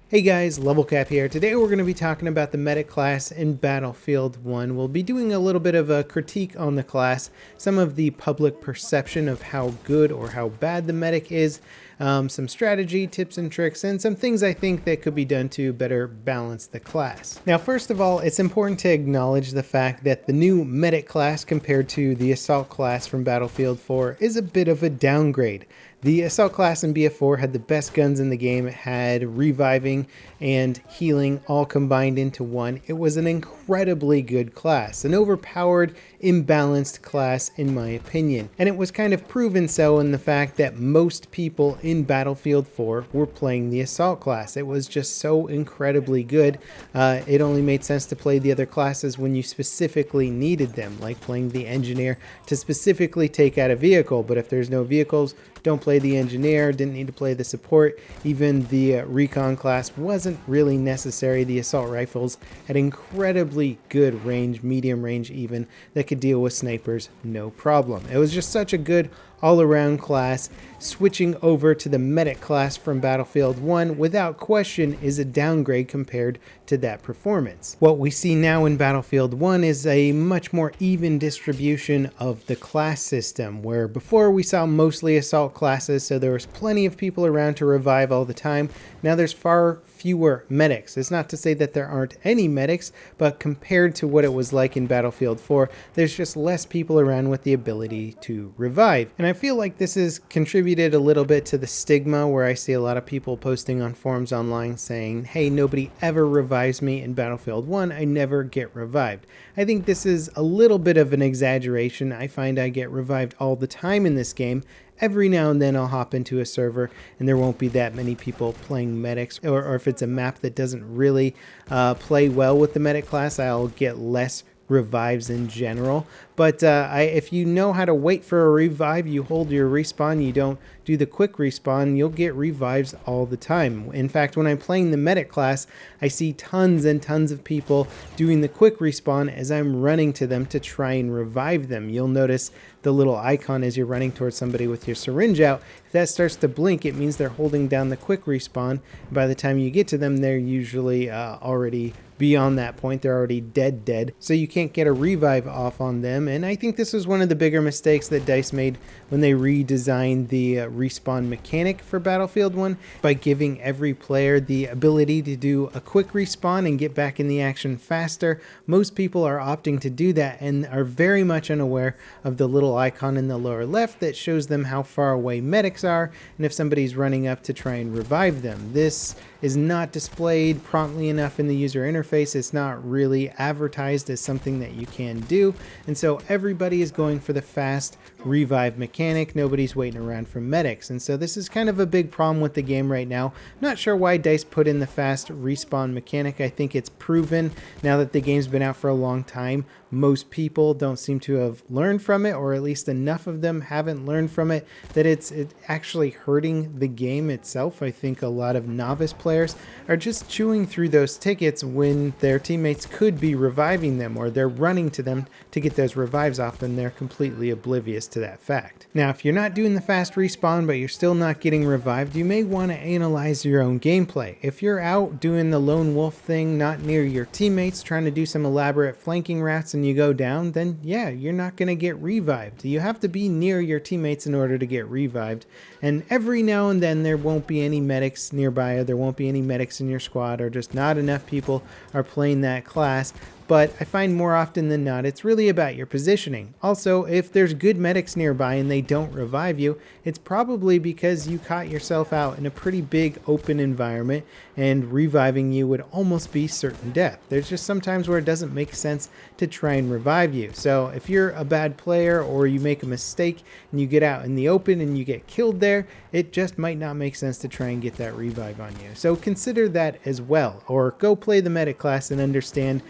Hey guys, Level Cap here. Today we're going to be talking about the medic class in Battlefield 1. We'll be doing a little bit of a critique on the class, some of the public perception of how good or how bad the medic is, some strategy, tips and tricks, and some things I think that could be done to better balance the class. Now, first of all, it's important to acknowledge the fact that the new medic class compared to the assault class from Battlefield 4 is a bit of a downgrade. The assault class in BF4 had the best guns in the game. It had reviving and healing all combined into one. It was an incredibly good class, an overpowered, imbalanced class in my opinion. And it was kind of proven so in the fact that most people in Battlefield 4 were playing the assault class. It was just so incredibly good. It only made sense to play the other classes when you specifically needed them, like playing the engineer to specifically take out a vehicle. But if there's no vehicles, don't play the engineer, didn't need to play the support. Even the recon class wasn't really necessary. The assault rifles had incredibly good range, medium range even, that could deal with snipers no problem. It was just such a good all-around class. Switching over to the medic class from Battlefield 1 without question is a downgrade compared to that performance. What we see now in Battlefield 1 is a much more even distribution of the class system, where before we saw mostly assault classes, so there was plenty of people around to revive all the time. Now there's far fewer medics. It's not to say that there aren't any medics, but compared to what it was like in Battlefield 4, there's just less people around with the ability to revive. And I feel like this has contributed a little bit to the stigma, where I see a lot of people posting on forums online saying, hey, nobody ever revives me in Battlefield 1, I never get revived. I think this is a little bit of an exaggeration. I find I get revived all the time in this game. Every now and then I'll hop into a server and there won't be that many people playing medics, or if it's a map that doesn't really play well with the medic class, I'll get less revives in general. But if you know how to wait for a revive, you hold your respawn, you don't do the quick respawn, you'll get revives all the time. In fact, when I'm playing the medic class, I see tons and tons of people doing the quick respawn as I'm running to them to try and revive them. You'll notice the little icon as you're running towards somebody with your syringe out. If that starts to blink, it means they're holding down the quick respawn. By the time you get to them, they're usually already beyond that point. They're already dead. So you can't get a revive off on them. And I think this was one of the bigger mistakes that DICE made when they redesigned the respawn mechanic for Battlefield 1 by giving every player the ability to do a quick respawn and get back in the action faster. Most people are opting to do that and are very much unaware of the little icon in the lower left that shows them how far away medics are and if somebody's running up to try and revive them. This is not displayed promptly enough in the user interface. It's not really advertised as something that you can do, and so everybody is going for the fast revive mechanic. Nobody's waiting around for medics, and so this is kind of a big problem with the game right now. I'm not sure why DICE put in the fast respawn mechanic. I think it's proven now that the game's been out for a long time. Most people don't seem to have learned from it, or at least enough of them haven't learned from it, that it's actually hurting the game itself. I think a lot of novice players are just chewing through those tickets when their teammates could be reviving them, or they're running to them to get those revives off, and they're completely oblivious to that fact. Now, if you're not doing the fast respawn, but you're still not getting revived, you may want to analyze your own gameplay. If you're out doing the lone wolf thing, not near your teammates, trying to do some elaborate flanking routes and you go down, then yeah, you're not going to get revived. You have to be near your teammates in order to get revived. And every now and then there won't be any medics nearby, or there won't be any medics in your squad, or just not enough people are playing that class. But I find more often than not, it's really about your positioning. Also, if there's good medics nearby and they don't revive you, it's probably because you caught yourself out in a pretty big open environment and reviving you would almost be certain death. There's just sometimes where it doesn't make sense to try and revive you. So if you're a bad player or you make a mistake and you get out in the open and you get killed there, it just might not make sense to try and get that revive on you. So consider that as well, or go play the medic class and understand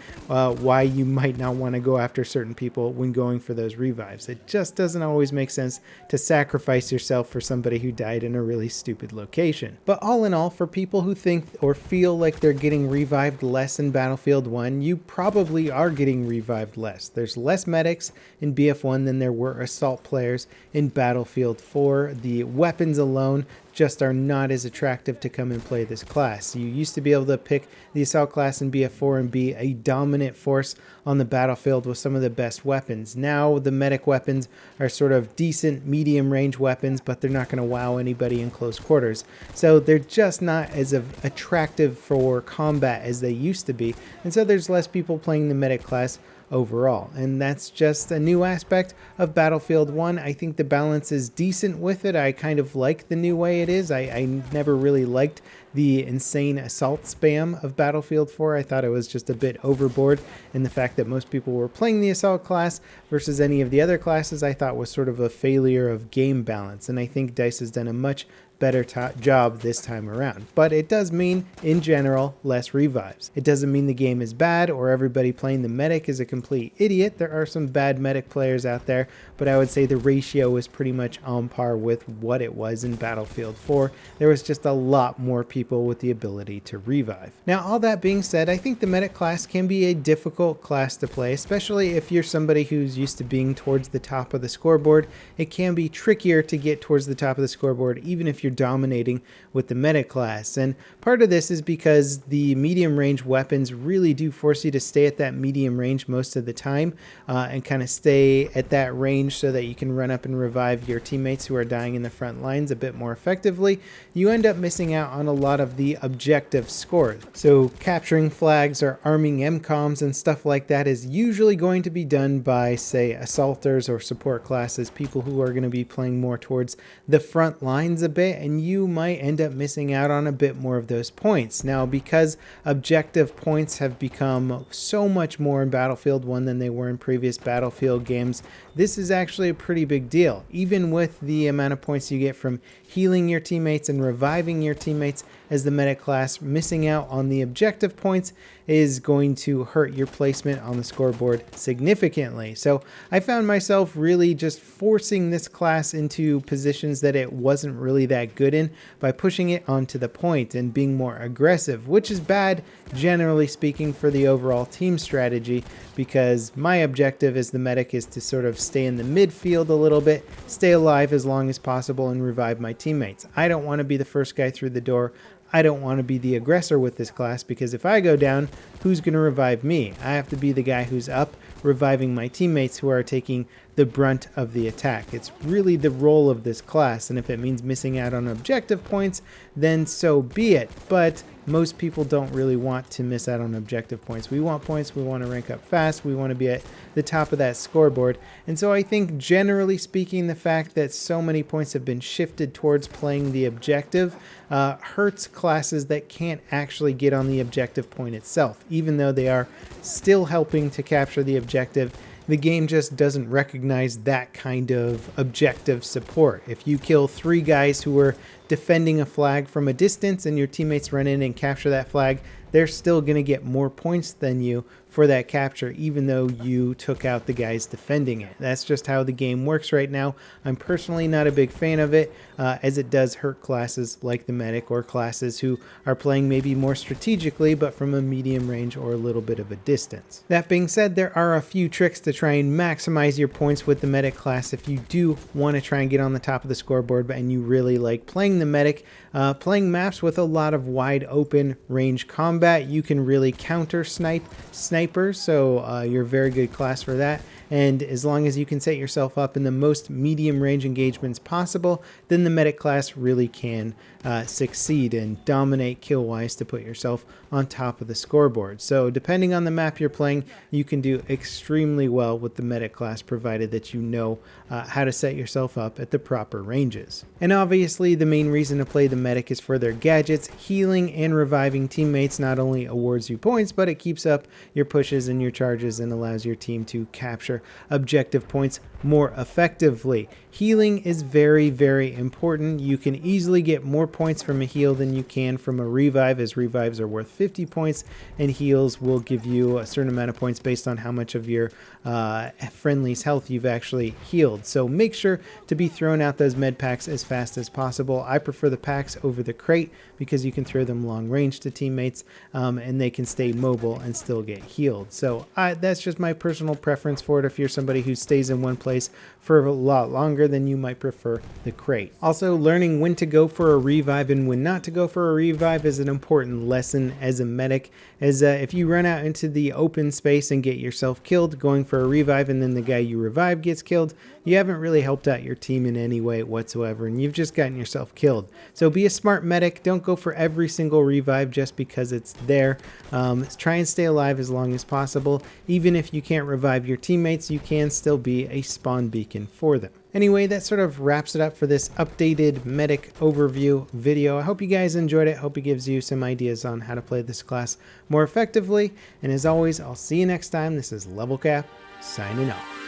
why you might not want to go after certain people when going for those revives. It just doesn't always make sense to sacrifice yourself for somebody who died in a really stupid location. But all in all, for people who think or feel like they're getting revived less in Battlefield 1, you probably are getting revived less. There's less medics in BF1 than there were assault players in Battlefield 4. The weapons alone just are not as attractive to come and play this class. You used to be able to pick the assault class in BF4 and be a dominant force on the battlefield with some of the best weapons. Now the medic weapons are sort of decent medium range weapons, but they're not going to wow anybody in close quarters. So they're just not as attractive for combat as they used to be, and so there's less people playing the medic class overall, and that's just a new aspect of Battlefield 1. I think the balance is decent with it. I kind of like the new way it is. I never really liked the insane assault spam of Battlefield 4. I thought it was just a bit overboard, and the fact that most people were playing the assault class versus any of the other classes I thought was sort of a failure of game balance, and I think DICE has done a much better job this time around. But it does mean, in general, less revives. It doesn't mean the game is bad or everybody playing the medic is a complete idiot. There are some bad medic players out there, but I would say the ratio is pretty much on par with what it was in Battlefield 4. There was just a lot more people with the ability to revive. Now, all that being said, I think the medic class can be a difficult class to play, especially if you're somebody who's used to being towards the top of the scoreboard. It can be trickier to get towards the top of the scoreboard, even if you're dominating with the medic class. And part of this is because the medium range weapons really do force you to stay at that medium range most of the time, and kind of stay at that range so that you can run up and revive your teammates who are dying in the front lines a bit more effectively. You end up missing out on a lot of the objective scores. So capturing flags or arming MCOMs and stuff like that is usually going to be done by, say, assaulters or support classes, people who are going to be playing more towards the front lines a bit, and you might end up missing out on a bit more of those points. Now, because objective points have become so much more in Battlefield 1 than they were in previous Battlefield games, this is actually a pretty big deal. Even with the amount of points you get from healing your teammates and reviving your teammates as the medic class, missing out on the objective points is going to hurt your placement on the scoreboard significantly. So I found myself really just forcing this class into positions that it wasn't really that good in by pushing it onto the point and being more aggressive, which is bad generally speaking for the overall team strategy, because my objective as the medic is to sort of stay in the midfield a little bit, stay alive as long as possible, and revive my teammates. I don't want to be the first guy through the door. I don't want to be the aggressor with this class, because if I go down, who's going to revive me? I have to be the guy who's up reviving my teammates who are taking the brunt of the attack. It's really the role of this class, and if it means missing out on objective points, then so be it. But most people don't really want to miss out on objective points. We want points, we want to rank up fast, we want to be at the top of that scoreboard. And so I think generally speaking, the fact that so many points have been shifted towards playing the objective hurts classes that can't actually get on the objective point itself. Even though they are still helping to capture the objective, the game just doesn't recognize that kind of objective support. If you kill 3 guys who are defending a flag from a distance and your teammates run in and capture that flag, they're still going to get more points than you for that capture, even though you took out the guys defending it. That's just how the game works right now. I'm personally not a big fan of it, as it does hurt classes like the medic, or classes who are playing maybe more strategically but from a medium range or a little bit of a distance. That being said, there are a few tricks to try and maximize your points with the medic class if you do want to try and get on the top of the scoreboard and you really like playing the medic. Playing maps with a lot of wide open range combat, you can really counter snipers, so you're a very good class for that. And as long as you can set yourself up in the most medium range engagements possible, then the medic class really can succeed and dominate kill-wise to put yourself on top of the scoreboard. So depending on the map you're playing, you can do extremely well with the medic class, provided that you know how to set yourself up at the proper ranges. And obviously the main reason to play the medic is for their gadgets. Healing and reviving teammates not only awards you points, but it keeps up your pushes and your charges and allows your team to capture objective points more effectively. Healing is very, very important. You can easily get more points from a heal than you can from a revive, as revives are worth 50 points and heals will give you a certain amount of points based on how much of your friendly's health you've actually healed. So make sure to be throwing out those med packs as fast as possible. I prefer the packs over the crate because you can throw them long range to teammates, and they can stay mobile and still get healed. So that's just my personal preference for it. if you're somebody who stays in one place for a lot longer, then you might prefer the crate. Also, learning when to go for a revive and when not to go for a revive is an important lesson as a medic, as if you run out into the open space and get yourself killed going for a revive, and then the guy you revive gets killed, you haven't really helped out your team in any way whatsoever, and you've just gotten yourself killed. So be a smart medic. Don't go for every single revive just because it's there. Try and stay alive as long as possible. Even if you can't revive your teammates, you can still be a spawn beacon for them. Anyway, that sort of wraps it up for this updated medic overview video. I hope you guys enjoyed it. Hope it gives you some ideas on how to play this class more effectively. And as always, I'll see you next time. This is Level Cap, signing off.